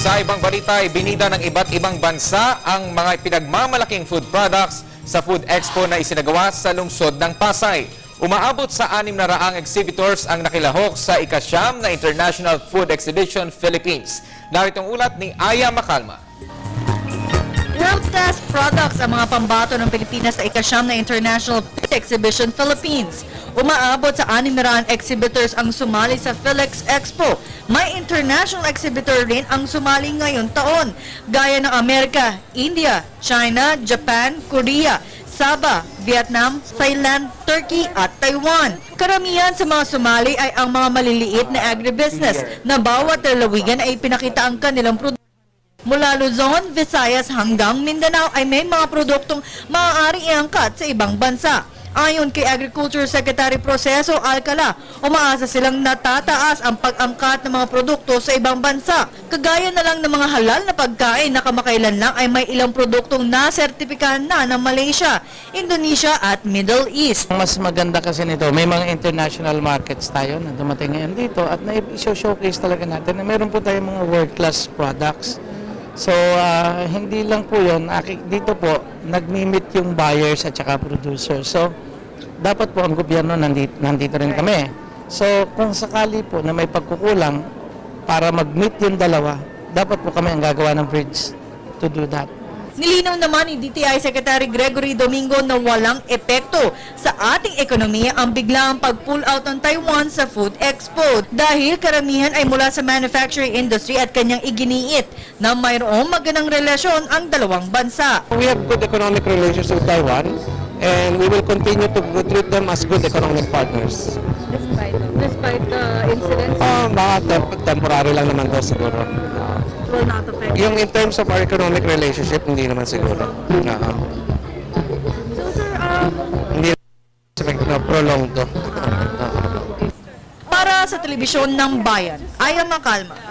Sa ibang balita, binida ng iba't ibang bansa ang mga pinagmamalaking food products sa Food Expo na isinagawa sa lungsod ng Pasay. Umaabot sa 600 exhibitors ang nakilahok sa ika-9 na International Food Exhibition Philippines. Narito ang ulat ni Aya Macalma. World-class products ang mga pambato ng Pilipinas sa ika-9 na International Food Exhibition Philippines. Umaabot sa 600 exhibitors ang sumali sa PhilEx Expo. May international exhibitor rin ang sumali ngayong taon, gaya ng Amerika, India, China, Japan, Korea, Sabah, Vietnam, Thailand, Turkey at Taiwan. Karamihan sa mga sumali ay ang mga maliliit na agribusiness na bawat lalawigan ay pinakita ang kanilang produkto. Mula Luzon, Visayas hanggang Mindanao ay may mga produktong maaaring iangkat sa ibang bansa. Ayon kay Agriculture Secretary Proceso Alcala, umaasa silang natataas ang pag-angkat ng mga produkto sa ibang bansa. Kagaya na lang ng mga halal na pagkain na kamakailan lang ay may ilang produktong nasertipikahan na ng Malaysia, Indonesia at Middle East. Mas maganda kasi nito, may mga international markets tayo na dumating ngayon dito at na-showcase talaga natin na meron po tayong mga world-class products. So, hindi lang po yun. Dito po, nag-meet yung buyers at saka producers. So, dapat po ang gobyerno nandito rin kami. So, kung sakali po na may pagkukulang para mag-meet yung dalawa, dapat po kami ang gagawa ng bridge to do that. Nilinaw naman ni DTI Secretary Gregory Domingo na walang epekto sa ating ekonomiya ang biglaang pag-pull out ng Taiwan sa Food Expo dahil karamihan ay mula sa manufacturing industry at kanyang iginiit na mayroong magandang relasyon ang dalawang bansa. We have good economic relations with Taiwan and we will continue to treat them as good economic partners. Despite the incidents, Mga temporary lang naman daw siguro. will not affect. Yung in terms of our economic relationship, hindi naman siguro. So sir, Hindi naman prolonged to. para sa telebisyon ng bayan, Aya Macalma.